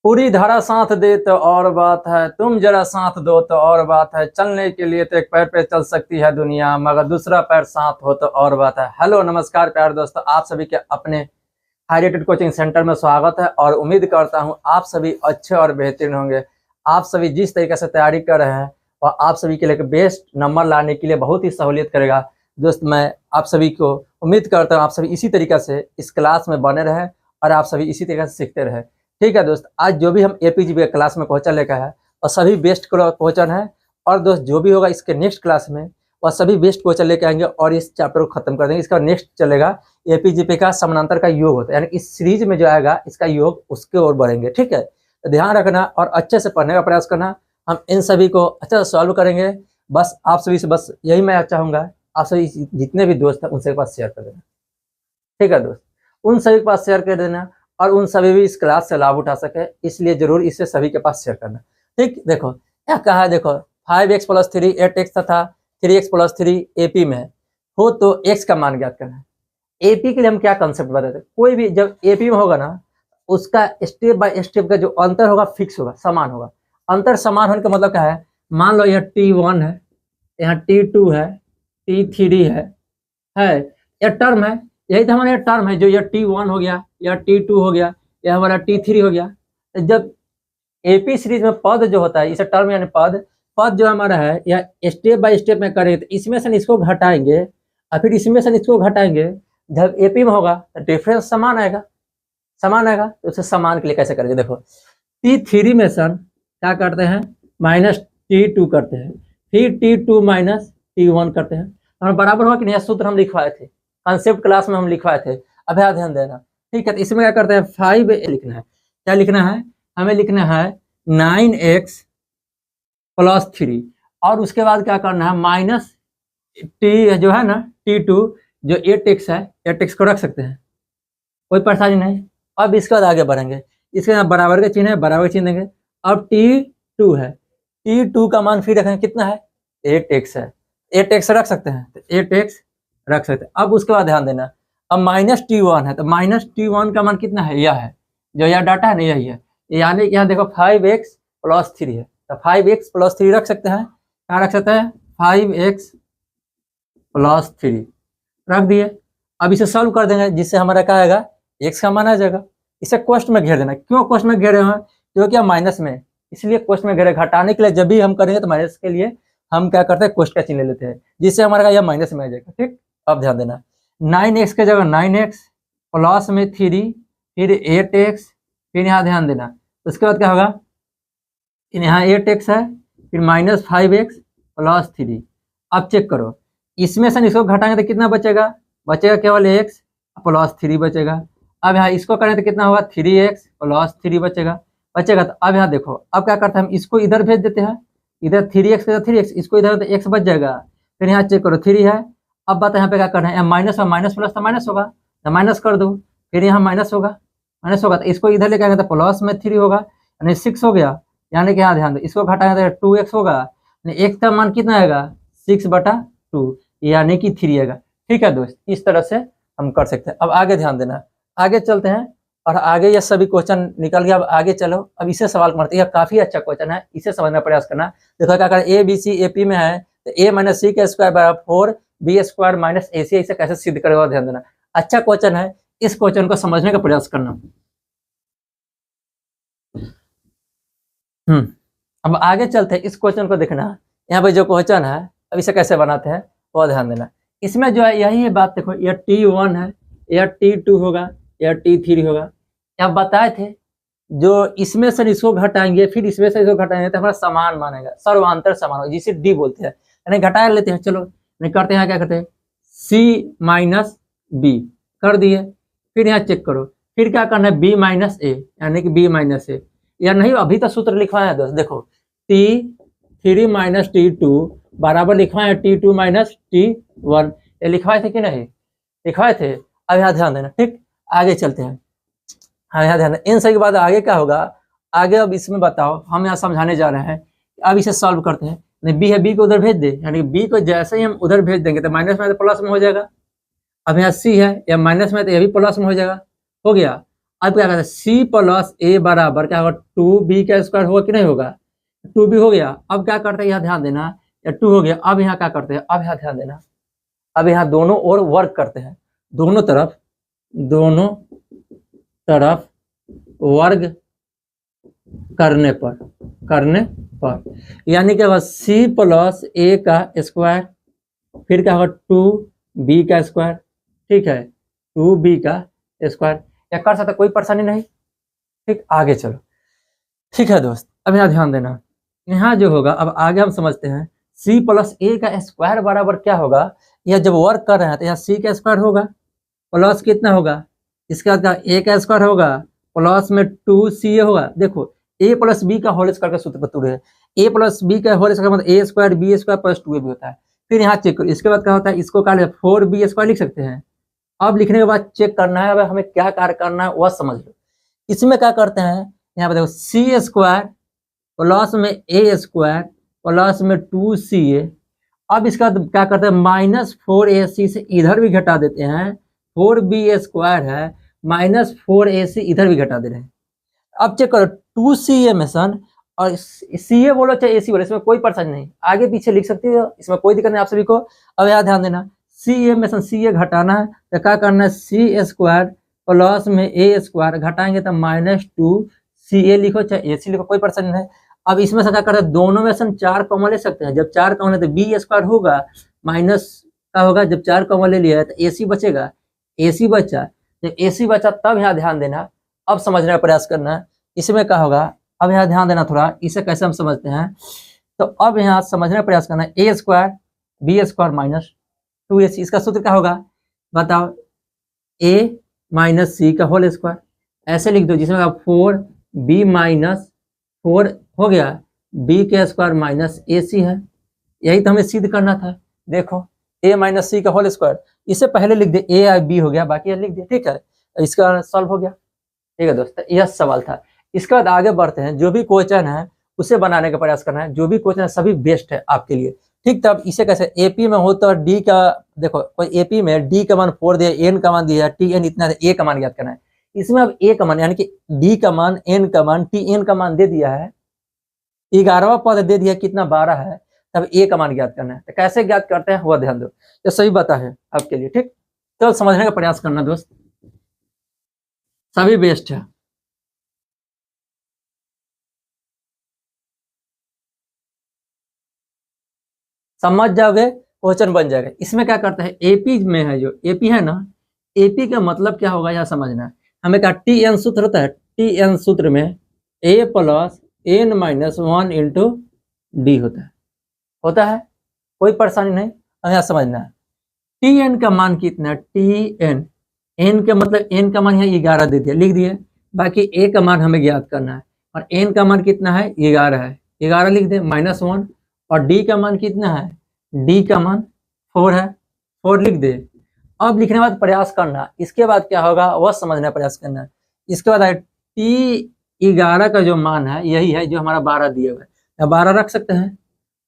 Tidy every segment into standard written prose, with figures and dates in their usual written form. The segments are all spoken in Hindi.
पूरी धारा साथ दे तो और बात है, तुम जरा साथ दो तो और बात है। चलने के लिए तो एक पैर पे चल सकती है दुनिया, मगर दूसरा पैर साथ हो तो और बात है। हेलो नमस्कार प्यारे दोस्तों, आप सभी के अपने हाई रेटेड कोचिंग सेंटर में स्वागत है और उम्मीद करता हूं आप सभी अच्छे और बेहतरीन होंगे। आप सभी जिस तरीके से तैयारी कर रहे हैं और आप सभी के लिए बेस्ट नंबर लाने के लिए बहुत ही सहूलियत करेगा। दोस्त मैं आप सभी को उम्मीद करता हूँ आप सभी इसी तरीके से इस क्लास में बने रहें और आप सभी इसी तरीके से सीखते रहें। ठीक है दोस्त, आज जो भी हम एपीजीबी क्लास में क्वेश्चन लेकर है और सभी बेस्ट क्वेश्चन है, और दोस्त जो भी होगा इसके नेक्स्ट क्लास में वह सभी बेस्ट क्वेश्चन लेके आएंगे और इस चैप्टर को खत्म कर देंगे। इसका नेक्स्ट चलेगा एपीजीपी का समानांतर का योग होता है, यानी इस सीरीज में जो आएगा इसका योग उसके ओर बढ़ेंगे। ठीक है, तो ध्यान रखना और अच्छे से पढ़ने का प्रयास करना। हम इन सभी को अच्छे से सॉल्व करेंगे। बस आप सभी से बस यही मैं चाहूँगा, आप सभी जितने भी दोस्त हैं उनसे पास शेयर कर देना। ठीक है दोस्त, उन सभी के पास शेयर कर देना और उन सभी भी इस क्लास से लाभ उठा सके, इसलिए जरूर इसे सभी के पास शेयर करना। ठीक, देखो क्या कहा है, देखो 5x + 3 8x तथा 3x + 3 एपी में हो तो x का मान ज्ञात करना है। एपी के लिए हम क्या कंसेप्ट बताते हैं, कोई भी जब एपी में होगा ना उसका स्टेप बाय स्टेप का जो अंतर होगा फिक्स होगा, समान होगा। अंतर समान होने का मतलब क्या है, मान लो यह T1 है, यहाँ T2 है, T3 है यह टर्म है, यही तो हमारा टर्म है। जो यह T1 हो गया, यह T2 हो गया, यह हमारा T3 हो गया। जब एपी सीरीज में पद जो होता है, इसे टर्म यानी पद जो हमारा है यह स्टेप बाय स्टेप में करेंगे तो इसमें से इसको घटाएंगे और फिर इसमें से इसको घटाएंगे। जब एपी में होगा तो डिफरेंस समान आएगा, तो उसे समान के लिए कैसे करेंगे, देखो T3 में सन क्या करते हैं -T2 करते हैं, फिर T2 - T1 करते हैं, और बराबर हुआ कि नहीं। सूत्र हम लिखवाए थे, कंसेप्ट क्लास में हम लिखवाए थे, अब यहाँ ध्यान देना। ठीक है, तो इसमें क्या करते हैं 5 लिखना है, क्या लिखना है, हमें लिखना है 9x + 3 और उसके बाद क्या करना है माइनस टी जो है ना T2 जो 8x है, 8x को रख सकते हैं, कोई परेशानी नहीं। अब इसके बाद आगे बढ़ेंगे, इसके बाद बराबर का चिन्ह है, बराबर चिन्ह देंगे। अब T2 है, T2 का मान फिर रखेंगे, कितना है 8x है, 8x रख सकते हैं तो 8x रख सकते हैं। अब उसके बाद ध्यान देना, अब -T1 है तो -T1 का मान कितना है, यह है जो यह डाटा है ना, यही है। यानी कि यहाँ देखो 5x + 3 है तो 5x + 3 रख सकते हैं, क्या रख सकते हैं 5x + 3 रख दिए। अब इसे सॉल्व कर देंगे जिससे हमारा क्या आएगा x का मान आ जाएगा। इसे क्वेश्चन में घेर देना, क्यों क्वेश्चन में घेरे हैं, क्योंकि हम माइनस में, इसलिए क्वेश्चन में घेरे। घटाने के लिए जब भी हम करेंगे तो माइनस के लिए हम क्या करते हैं क्वेश्चन का चिन्ह ले लेते हैं, जिससे हमारा यह माइनस में आ जाएगा। ठीक, अब ध्यान देना 9x के जगह 9x प्लस में 3 फिर 8x, फिर यहाँ ध्यान देना उसके बाद क्या होगा, यहाँ 8x है फिर -5x + 3। अब चेक करो इसमें से इसको घटाएंगे तो कितना बचेगा, केवल x + 3 बचेगा। अब यहाँ इसको करें तो कितना होगा 3x + 3 बचेगा। तो अब यहाँ देखो, अब क्या करते हैं हम इसको इधर भेज देते हैं, इधर 3x का 3x, इसको इधर तो x बच जाएगा। फिर यहाँ चेक करो 3 है। अब बात यहाँ पे क्या करना है, माइनस और माइनस प्लस तो माइनस होगा तो माइनस कर दो, फिर यहाँ माइनस होगा तो इसको इधर लेके आएंगे तो प्लस में 3 होगा यानी 6 हो गया। यानी कि यहाँ ध्यान दो इसको घटाएंगे तो 2x होगा, x का मान कितना आएगा 6/2 यानी कि 3 आएगा। ठीक है दोस्त, इस तरह से हम कर सकते हैं। अब आगे ध्यान देना, आगे चलते हैं और आगे ये सभी क्वेश्चन निकल गया। अब आगे चलो, अब इसे सवाल करते हैं, काफी अच्छा क्वेश्चन है, इसे समझने का प्रयास करना। देखो क्या करें, ABC AP में है तो a - c² = 4 b² - ac, इसे कैसे सिद्ध करेगा ध्यान देना। अच्छा क्वेश्चन है, इस क्वेश्चन को समझने का प्रयास करना। अब आगे चलते हैं, इस क्वेश्चन को देखना। यहाँ पे जो क्वेश्चन है अब इसे कैसे बनाते हैं वो ध्यान देना। इसमें जो है यही है बात, देखो यह T1 है, यह T2 होगा, यह T3 होगा। अब बताए थे जो इसमें से इसको घटाएंगे फिर इसमें से इसको घटाएंगे तो हमारा समान मानेगा, सर्वांतर समान होगा, जिसे D बोलते हैं। यानी घटा लेते हैं, चलो नहीं करते हैं, क्या करते हैं C - B कर दिए। फिर यहाँ चेक करो, फिर क्या करना है B - A, यानी कि B - A या नहीं, अभी तो सूत्र लिखवाया है दोस्त। देखो T3 - T2 बराबर लिखवाए हैं T2 - T1, ये लिखवाए थे कि नहीं, लिखवाए थे। अब यहाँ ध्यान देना। ठीक, आगे चलते हैं। हाँ यहाँ ध्यान, इन सभी के बाद आगे क्या होगा, आगे अब इसमें बताओ, हम यहाँ समझाने जा रहे हैं। अब इसे सॉल्व करते हैं, नहीं B है, B को उधर भेज दे, यानी B को जैसे ही हम उधर भेज देंगे तो माइनस में तो प्लस में हो जाएगा। अब यहाँ C है, या माइनस में तो ये भी प्लस में हो जाएगा, हो गया। अब क्या कहते हैं सी प्लस ए बराबर क्या होगा 2b का स्क्वायर होगा कि नहीं होगा, 2b हो गया। अब क्या करते हैं यहाँ ध्यान देना, या 2 हो गया। अब यहाँ क्या करते हैं, अब यहाँ ध्यान देना, अब यहाँ दोनों ओर वर्क करते हैं, दोनों तरफ वर्ग करने पर यानी क्या होगा सी प्लस ए का स्क्वायर, फिर क्या होगा 2b का स्क्वायर, ठीक है 2b का स्क्वायर। या कर सकते, कोई परेशानी नहीं। ठीक, आगे चलो। ठीक है दोस्त, अब यहाँ ध्यान देना, यहाँ जो होगा अब आगे हम समझते हैं c प्लस ए का स्क्वायर बराबर क्या होगा। यह जब वर्क कर रहे हैं तो यहाँ c का स्क्वायर होगा प्लस कितना होगा, इसके बाद a का स्क्वायर होगा प्लस में 2ca होगा। देखो a प्लस बी का होल स्क्वायर का सूत्र बतूरे है, a प्लस बी का होल स्क्वायर मतलब a square b square plus 2ab होता है। फिर यहाँ चेक करो, इसके बाद क्या होता है, इसको क्या 4b स्क्वायर लिख सकते हैं। अब लिखने के बाद चेक करना है, अब हमें क्या कार्य करना है वह समझ लो। इसमें क्या करते हैं, यहाँ पे देखो सी स्क्वायर प्लस में ए स्क्वायर प्लस में 2ca। अब इसका क्या करते हैं -4ac से इधर भी घटा देते हैं, 4b स्क्वायर है -4ac इधर भी घटा दे रहे हैं। अब चेक करो 2ca में सन और ca बोलो चाहे ac बोलो, इसमें कोई परेशानी नहीं, आगे पीछे लिख सकते हो, इसमें कोई दिक्कत नहीं आप सभी को। अब यहाँ ध्यान देना ca में सन ca घटाना है तो क्या करना है c स्क्वायर प्लस में a स्क्वायर घटाएंगे तो -2ca लिखो चाहे ac लिखो, कोई परेशानी नहीं। अब इसमें से क्या करते हैं, दोनों में सन 4 कॉमन ले सकते हैं, जब 4 कॉमन ले तो b स्क्वायर होगा माइनस का होगा, जब 4 कॉमन ले लिया है तो ac बचेगा, ac बचा, जब ac बचा तब यहाँ ध्यान देना, अब समझने का प्रयास करना है इसमें क्या होगा। अब यहाँ ध्यान देना थोड़ा, इसे कैसे हम समझते हैं, तो अब यहाँ समझने का प्रयास करना है a square b square minus 2ac, इसका सूत्र क्या होगा बताओ, a माइनस c का होल स्क्वायर, ऐसे लिख दो जिसमें 4b माइनस 4 हो गया b के स्क्वायर माइनस ac है, यही तो हमें सिद्ध करना था। देखो a माइनस c का होल स्क्वायर, इसे पहले लिख दे, a b हो गया, बाकी लिख दे, ठीक है, इसका सॉल्व हो गया। ठीक है दोस्तों, यह सवाल था। इसके बाद आगे बढ़ते हैं, जो भी क्वेश्चन है उसे बनाने का प्रयास करना है, जो भी क्वेश्चन है सभी बेस्ट है आपके लिए। ठीक, तब इसे कैसे एपी में हो तो डी का, देखो कोई एपी में डी का मान 4 दिया, एन का मान दिया, टी एन इतना, ए का मान याद करना है। इसमें अब ए का मान यानी कि डी का मान, एन का मान, टी एन का मान दे दिया है, 11वां पद दे दिया कितना 12 है, तब ए का मान ज्ञात करना है। तो कैसे ज्ञात करते हैं वह ध्यान दो, ये सही बात है आपके लिए। ठीक, तो समझने का प्रयास करना दोस्त, सभी बेस्ट है। समझ जाओगे क्वेश्चन बन जाएगा। इसमें क्या करता है, एपी में है, जो एपी है ना, एपी का मतलब क्या होगा यह समझना है हमें। क्या टी एन सूत्र होता है, टी एन सूत्र में A plus N minus 1 into D होता है, कोई परेशानी नहीं, हमें समझना है। टी एन का मान कितना है, टी एन, एन का मतलब एन का मान यहाँ 11 दे दिया, लिख दिए, बाकी ए का मान हमें ज्ञात करना है, और एन का मान कितना है 11 है, 11 लिख दे -1, और डी का मान कितना है, डी का मान 4 है, 4 लिख दे। अब लिखने के बाद प्रयास करना, इसके बाद क्या होगा वह समझने का प्रयास करना है। इसके बाद टी 11 का जो मान है यही है जो हमारा 12 दिया हुआ है, 12 रख सकते हैं,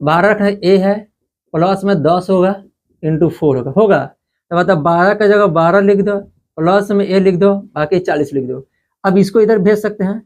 12 रखना ए है, प्लस में 10 होगा इंटू 4 होगा, तो मतलब 12 का जगह 12 लिख दो, प्लस में ए लिख दो, बाकी 40 लिख दो। अब इसको इधर भेज सकते हैं,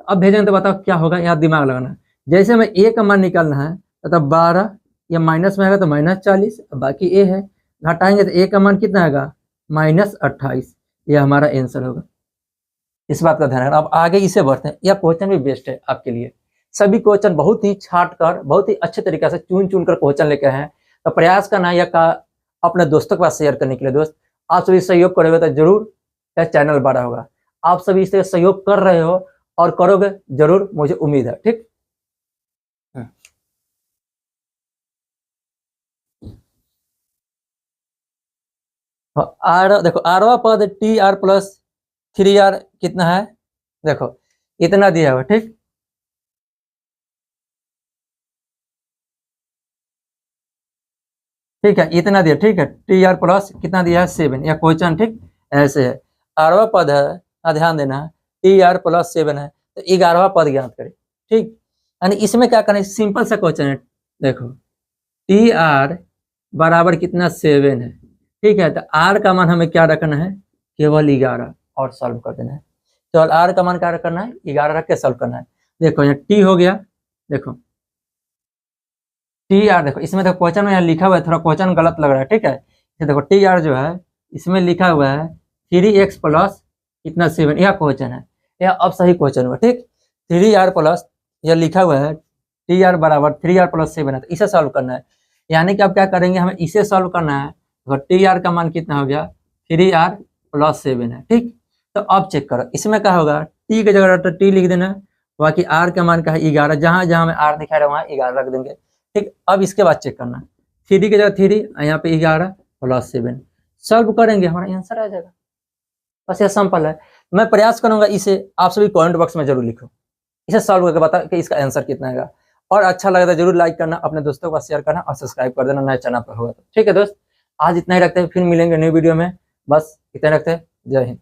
अब भेजेंगे तो बताओ क्या होगा, यहाँ दिमाग लगाना है। जैसे हमें ए का मान निकालना है तो 12 या माइनस में आएगा तो -40, बाकी ए है, घटाएंगे तो ए का मान कितना आएगा -28, यह हमारा आंसर होगा। इस बात का ध्यान रखना। अब आगे इसे बढ़ते हैं, यह क्वेश्चन भी बेस्ट है आपके लिए, सभी क्वेश्चन बहुत ही छाट कर, बहुत ही अच्छे तरीके से चुन कर क्वेश्चन लेके हैं, तो प्रयास करना है या अपने दोस्तों के पास शेयर करने के लिए। दोस्त आप सभी सहयोग करोगे तो जरूर यह चैनल बड़ा होगा, आप सभी इससे सहयोग कर रहे हो और करोगे जरूर, मुझे उम्मीद है। ठीक, आर देखो, आरवा पद टी आर प्लस 3r कितना है, देखो इतना दिया हुआ, ठीक, ठीक है इतना दिया, ठीक है, टी आर प्लस कितना दिया है 7, या क्वेश्चन ठीक ऐसे है। आरवा पद है, ध्यान देना, टी आर प्लस 7 है, तो 11वां पद ज्ञात करें। ठीक, यानी इसमें क्या करना है, सिंपल सा क्वेश्चन है, देखो टी आर बराबर कितना 7 है, ठीक है, तो आर का मान हमें क्या रखना है, केवल 11, और सॉल्व कर देना है। तो आर का मान क्या करना है, 11 रख के सॉल्व करना है। देखो यहाँ टी हो गया, देखो टी आर, देखो इसमें देखो क्वेश्चन में यहाँ लिखा हुआ है, थोड़ा क्वेश्चन गलत लग रहा है, ठीक है। ये देखो टी आर जो है इसमें लिखा हुआ है 3x प्लस इतना 7, यह क्वेश्चन है, यह अब सही क्वेश्चन हुआ, ठीक। 3r प्लस यह लिखा हुआ है टी आर बराबर 3r प्लस 7 है, तो इसे सॉल्व करना है। यानी कि अब क्या करेंगे, हमें इसे सॉल्व करना है। तो टी आर का मान कितना हो गया, 3r प्लस 7 है, ठीक। तो अब चेक करो इसमें क्या होगा, टी की जगह तो टी लिख देना, बाकी आर का मान का है 11, जहां जहां हमें आर दिखा रहा है वहां 11 रख देंगे, ठीक। अब इसके बाद चेक करना, 3 की जगह 3, यहाँ पे 11 प्लस 7 सॉल्व करेंगे, हमारा आंसर आ जाएगा। बस यह सिंपल है। मैं प्रयास करूंगा इसे आप सभी कमेंट बॉक्स में जरूर लिखो, इसे सॉल्व करके बता कि इसका आंसर कितना आएगा। और अच्छा लगा तो जरूर लाइक करना, अपने दोस्तों को शेयर करना और सब्सक्राइब कर देना नए चैनल पर हुआ तो, ठीक है दोस्त। आज इतना ही रखते हैं, फिर मिलेंगे न्यू वीडियो में, बस इतना रखते हैं। जय हिंद।